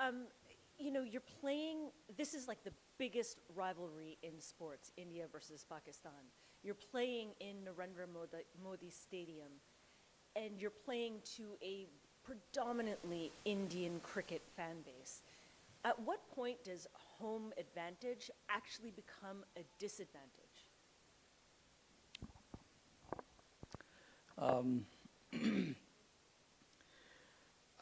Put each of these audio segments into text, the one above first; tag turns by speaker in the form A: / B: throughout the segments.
A: um, you're playing, this is like the biggest rivalry in sports, India versus Pakistan. You're playing in Narendra Modi Stadium, and you're playing to a predominantly Indian cricket fan base. At what point does home advantage actually become a disadvantage?
B: Um,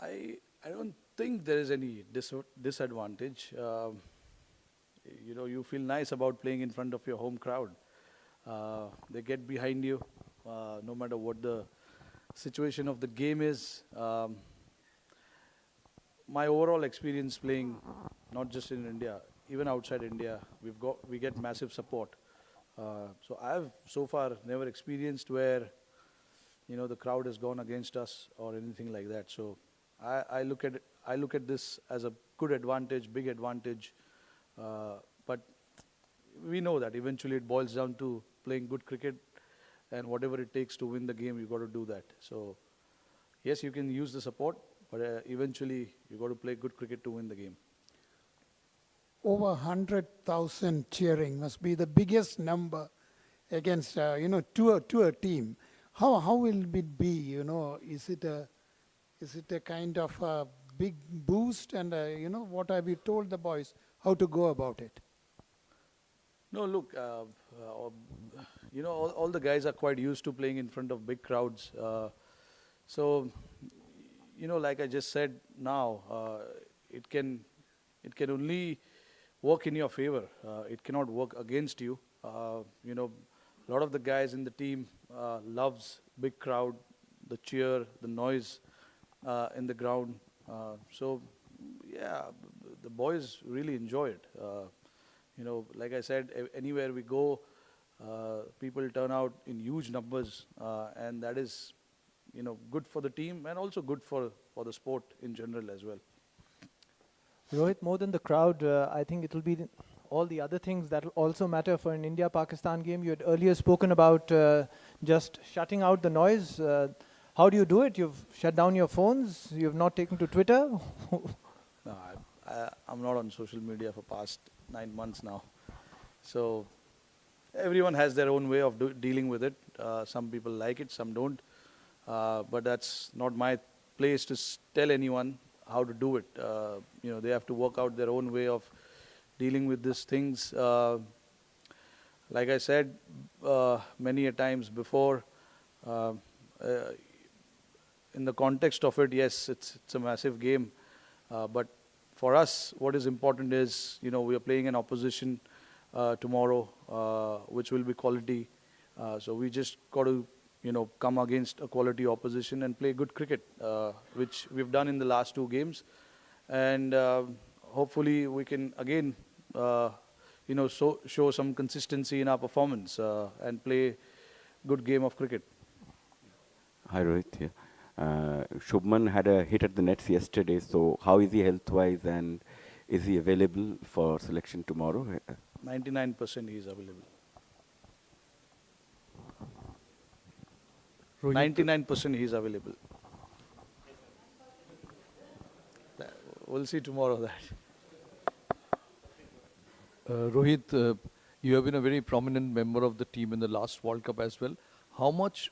B: I don't think there is any disadvantage. You feel nice about playing in front of your home crowd. They get behind you, no matter what the situation of the game is. My overall experience playing, not just in India, even outside India, we get massive support. So I've so far never experienced where the crowd has gone against us or anything like that. So I look at this as a good advantage, big advantage. But we know that eventually it boils down to playing good cricket, and whatever it takes to win the game, you got to do that. So yes, you can use the support, but eventually you got to play good cricket to win the game.
C: Over 100,000 cheering must be the biggest number against, to a team. How will it be? Is it a kind of a big boost? And what have you told the boys how to go about it?
B: No, look, all the guys are quite used to playing in front of big crowds. So, like I just said now, it can only work in your favor. It cannot work against you. A lot of the guys in the team loves big crowd, the cheer, the noise in the ground. So, yeah, the boys really enjoy it. Like I said, anywhere we go, people turn out in huge numbers, and that is, good for the team and also good for the sport in general as well.
D: Rohit, more than the crowd, I think it will be all the other things that will also matter for an India-Pakistan game. You had earlier spoken about just shutting out the noise. How do you do it? You've shut down your phones? You've not taken to Twitter?
B: No, I'm not on social media for past 9 months now. So everyone has their own way of dealing with it. Some people like it, some don't. But that's not my place to tell anyone how to do it. They have to work out their own way of dealing with these things. Like I said many a times before, in the context of it, yes, it's a massive game. But for us, what is important is, we are playing an opposition tomorrow, which will be quality. So we just got to, come against a quality opposition and play good cricket, which we've done in the last 2 games. And hopefully we can again, show some consistency in our performance and play good game of cricket.
E: Hi Rohit here. Shubman had a hit at the nets yesterday, so how is he health-wise and is he available for selection tomorrow?
B: 99% he is available.
F: Rohit,
B: 99% he is available. We'll see tomorrow that.
F: Rohit, you have been a very prominent member of the team in the last World Cup as well. How much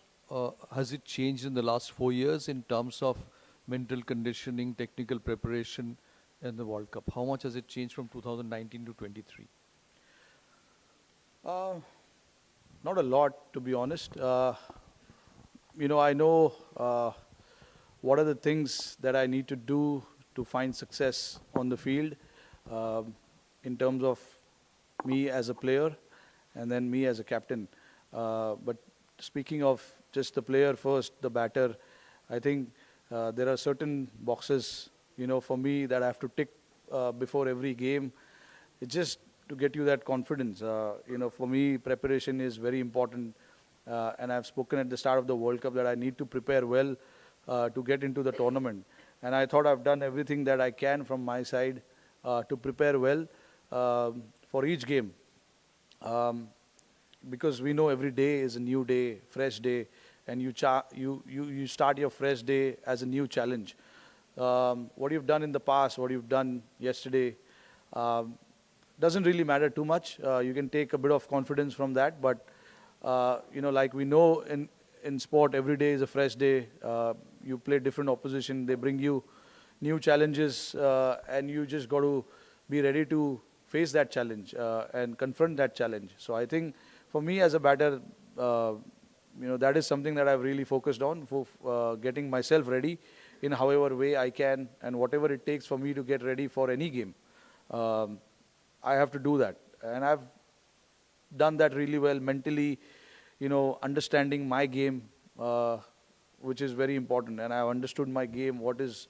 F: has it changed in the last 4 years in terms of mental conditioning, technical preparation in the World Cup? How much has it changed from 2019 to 23?
B: Not a lot, to be honest. I know what are the things that I need to do to find success on the field, in terms of me as a player and then me as a captain. But speaking of just the player first, the batter, I think there are certain boxes, for me that I have to tick before every game. It's just to get you that confidence. For me, preparation is very important. And I've spoken at the start of the World Cup that I need to prepare well to get into the tournament. And I thought I've done everything that I can from my side to prepare well for each game. Because we know every day is a new day, fresh day, and you start your fresh day as a new challenge. What you've done in the past, what you've done yesterday, doesn't really matter too much. You can take a bit of confidence from that, but like we know in sport, every day is a fresh day. You play different opposition, they bring you new challenges, and you just got to be ready to face that challenge and confront that challenge. So I think for me as a batter, that is something that I've really focused on, for getting myself ready in however way I can, and whatever it takes for me to get ready for any game. I have to do that, and I've done that really well mentally, understanding my game, which is very important, and I've understood my game, what is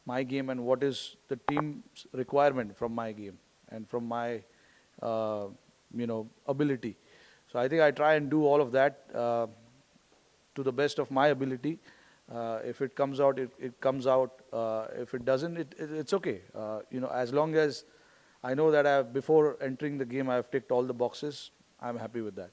B: my game and what is the team's requirement from my game and from my ability. So I think I try and do all of that to the best of my ability. If it comes out, it comes out. If it doesn't, it's okay. As long as I know that before entering the game, I've ticked all the boxes, I'm happy with that.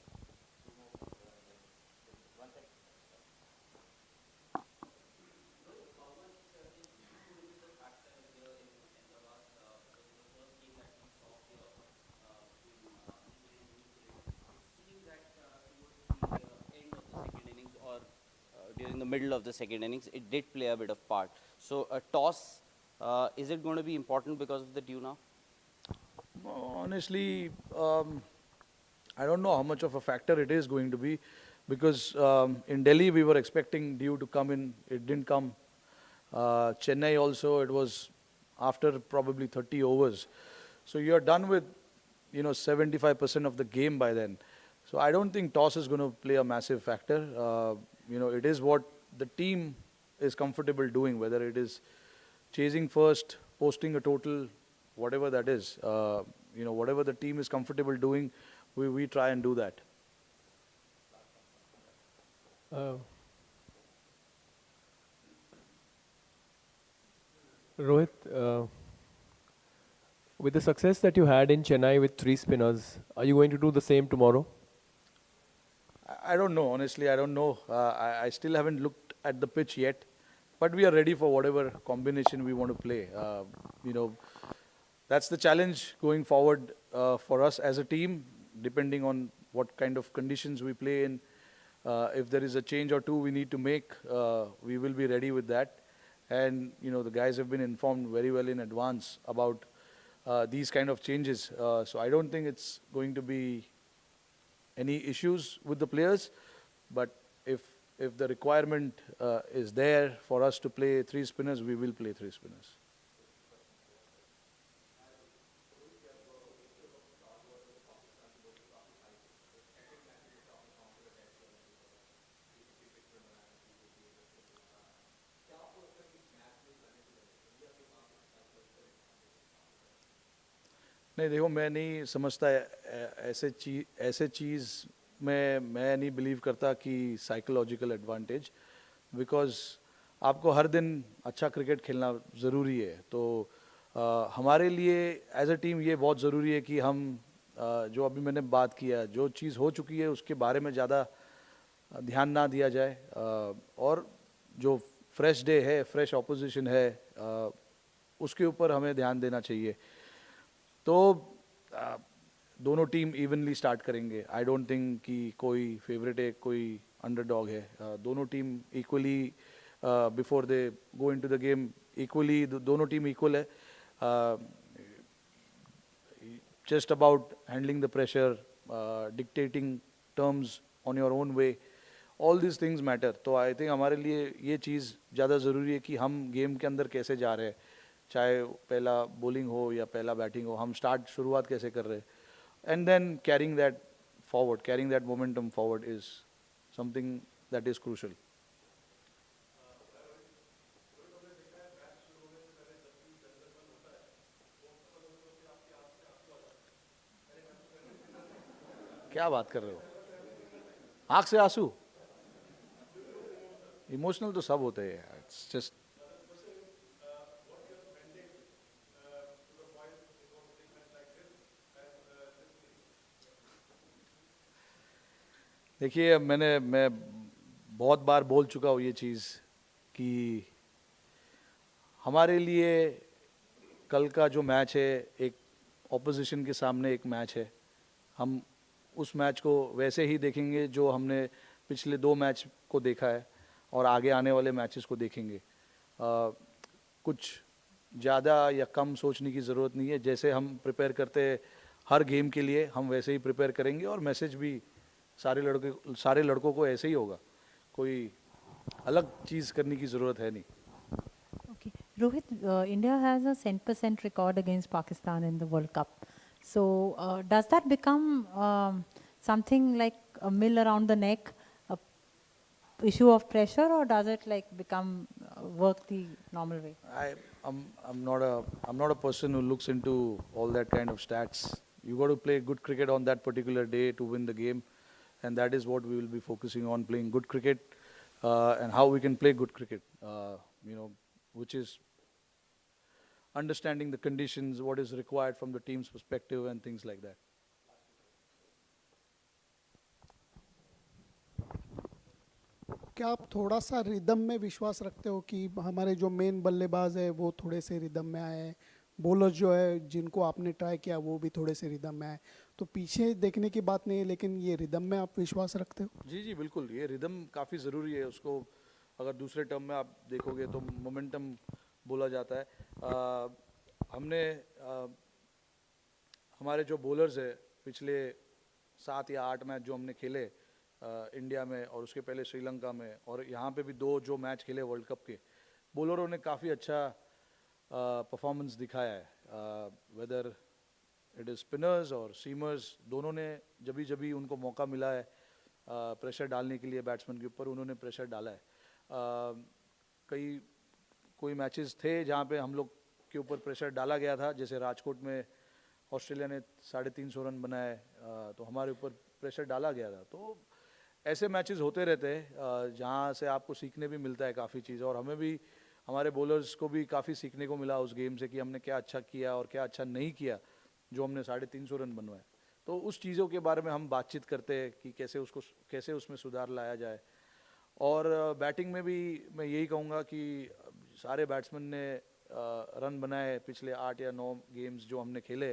G: End of the second innings or during the middle of the second innings, it did play a bit of part. So a toss, is it going to be important because of the dew now?
B: Honestly, I don't know how much of a factor it is going to be, because in Delhi we were expecting dew to come in. It didn't come. Chennai also, it was after probably 30 overs. So you're done with 75% of the game by then. So I don't think toss is going to play a massive factor. It is what the team is comfortable doing, whether it is chasing first, posting a total, whatever that is. Whatever the team is comfortable doing, we try and do that.
H: Rohit, with the success that you had in Chennai with 3 spinners, are you going to do the same tomorrow?
B: I don't know, honestly, I don't know. I still haven't looked at the pitch yet, but we are ready for whatever combination we want to play. That's the challenge going forward for us as a team, depending on what kind of conditions we play in. If there is a change or two we need to make, we will be ready with that. And, the guys have been informed very well in advance about these kind of changes. So I don't think it's going to be any issues with the players. But if the requirement is there for us to play 3 spinners, we will play 3 spinners. नहीं देखो, मैं नहीं समझता ऐसे चीज़ में मैं नहीं believe करता कि साइकोलॉजिकल एडवांटेज, बिकॉज आपको हर दिन अच्छा क्रिकेट खेलना ज़रूरी है. तो हमारे लिए एज अ टीम ये बहुत ज़रूरी है कि हम जो अभी मैंने बात किया, जो चीज़ हो चुकी है उसके बारे में ज़्यादा ध्यान ना दिया जाए, और जो फ्रेश डे है, फ्रेश ऑपोजिशन है, उसके ऊपर हमें ध्यान देना चाहिए. तो दोनों टीम इवनली स्टार्ट करेंगे. आई डोंट थिंक कि कोई फेवरेट है, कोई अंडरडॉग है. दोनों team equally before they go into the game, equally दोनों टीम इक्वल है. Just about handling the pressure, dictating terms on your own way, all this things matter. तो I think हमारे लिए ये चीज़ ज़्यादा ज़रूरी है कि हम गेम के अंदर कैसे जा रहे हैं, चाहे पहला बॉलिंग हो या पहला बैटिंग हो, हम शुरुआत कैसे कर रहे हैं. And then carrying that forward, carrying that momentum forward is something that is crucial. क्या बात कर रहे हो? आंख से आंसू? इमोशनल तो सब होते हैं. इट्स जस्ट देखिए, मैं बहुत बार बोल चुका हूँ ये चीज़ कि हमारे लिए कल का जो मैच है एक ऑपोजिशन के सामने एक मैच है. हम उस मैच को वैसे ही देखेंगे जो हमने पिछले 2 मैच को देखा है और आगे आने वाले मैचेस को देखेंगे. कुछ ज़्यादा या कम सोचने की ज़रूरत नहीं है. जैसे हम प्रिपेयर करते हैं हर गेम के लिए, हम वैसे ही प्रिपेयर करेंगे और मैसेज भी सारे लड़कों को ऐसे ही होगा. कोई अलग चीज़ करने की ज़रूरत है नहीं.
I: Okay. Rohit, India has a 100% record against Pakistan in the World Cup. So, does that become something like a mill around the neck, a issue of pressure, or does it like become work the normal way?
B: I'm not a person who looks into all that kind of stats. You got to play good cricket on that particular day to win the game, and that is what we will be focusing on: playing good cricket and how we can play good cricket. Which is understanding the conditions, what is required from the team's perspective, and things like that.
J: क्या आप थोड़ा सा rhythm में विश्वास रखते हो कि हमारे जो मेन बल्लेबाज है वो थोड़े से रिदम में आए, बॉलर जो है जिनको आपने ट्राई किया वो भी थोड़े से रिदम में आए, तो पीछे देखने की बात नहीं है लेकिन ये रिदम में आप विश्वास रखते हो?
B: जी जी बिल्कुल, ये रिदम काफ़ी ज़रूरी है. उसको अगर दूसरे टर्म में आप देखोगे तो मोमेंटम बोला जाता है. हमने हमारे जो बॉलर्स है पिछले 7 या 8 मैच जो हमने खेले इंडिया में और उसके पहले श्रीलंका में और यहाँ पे भी 2 जो मैच खेले वर्ल्ड कप के, बॉलरों ने काफ़ी अच्छा परफॉर्मेंस दिखाया है. वेदर इट इज़ स्पिनर्स और सीमर्स, दोनों ने जब भी उनको मौका मिला है प्रेशर डालने के लिए बैट्समैन के ऊपर, उन्होंने प्रेशर डाला है. कोई मैचेस थे जहाँ पे हम लोग के ऊपर प्रेशर डाला गया था, जैसे राजकोट में ऑस्ट्रेलिया ने 350 रन बनाए तो हमारे ऊपर प्रेशर डाला गया था. तो ऐसे मैचेस होते रहते हैं जहाँ से आपको सीखने भी मिलता है काफ़ी चीज़, और हमें भी हमारे बॉलर्स को भी काफ़ी सीखने को मिला उस गेम से कि हमने क्या अच्छा किया और क्या अच्छा नहीं किया जो हमने 350 रन बनवाए. तो उस चीज़ों के बारे में हम बातचीत करते हैं कि कैसे उसमें सुधार लाया जाए. और बैटिंग में भी मैं यही कहूँगा कि सारे बैट्समैन ने रन बनाए पिछले 8 या 9 गेम्स जो हमने खेले,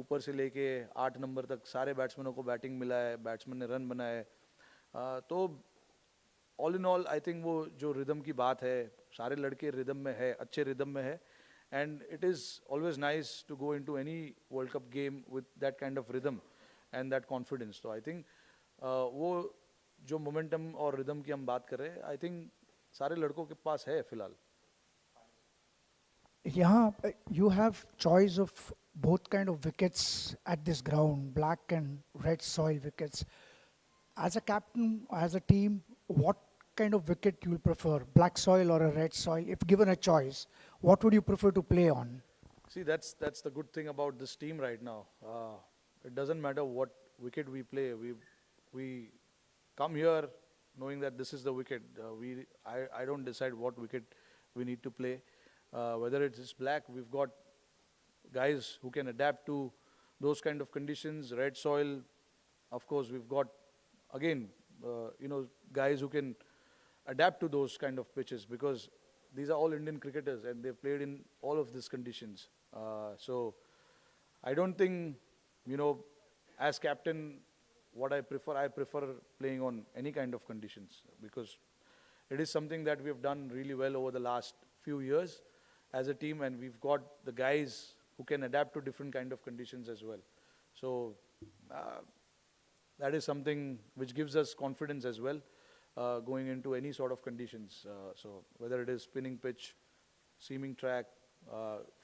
B: ऊपर से लेके 8 नंबर तक सारे बैट्समैनों को बैटिंग मिला है, बैट्समैन ने रन बनाए. तो all in all I think वो जो रिदम की बात है, सारे लड़के रिदम में है, अच्छे रिदम में है, and it is always nice to go into any World Cup game with that kind of rhythm and that confidence. तो आई थिंक वो जो मोमेंटम और रिदम की हम बात कर रहे हैं, आई थिंक सारे लड़कों के पास है फिलहाल.
K: Yeah, you have choice of both kind of wickets at this ground, black and red soil wickets. As a captain, as a team, what kind of wicket you will prefer, black soil or a red soil? If given a choice, what would you prefer to play on?
B: See, that's the good thing about this team right now. It doesn't matter what wicket we play. We come here knowing that this is the wicket. I don't decide what wicket we need to play. Whether it is black, we've got guys who can adapt to those kind of conditions. Red soil, of course, we've got again, guys who can adapt to those kind of pitches because these are all Indian cricketers and they've played in all of these conditions. So I don't think, as captain, what I prefer playing on any kind of conditions because it is something that we have done really well over the last few years as a team, and we've got the guys who can adapt to different kind of conditions as well. So that is something which gives us confidence as well going into any sort of conditions. So whether it is spinning pitch, seaming track,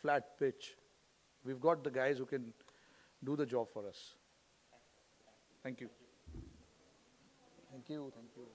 B: flat pitch, we've got the guys who can do the job for us. Thank you. Thank you. Thank you.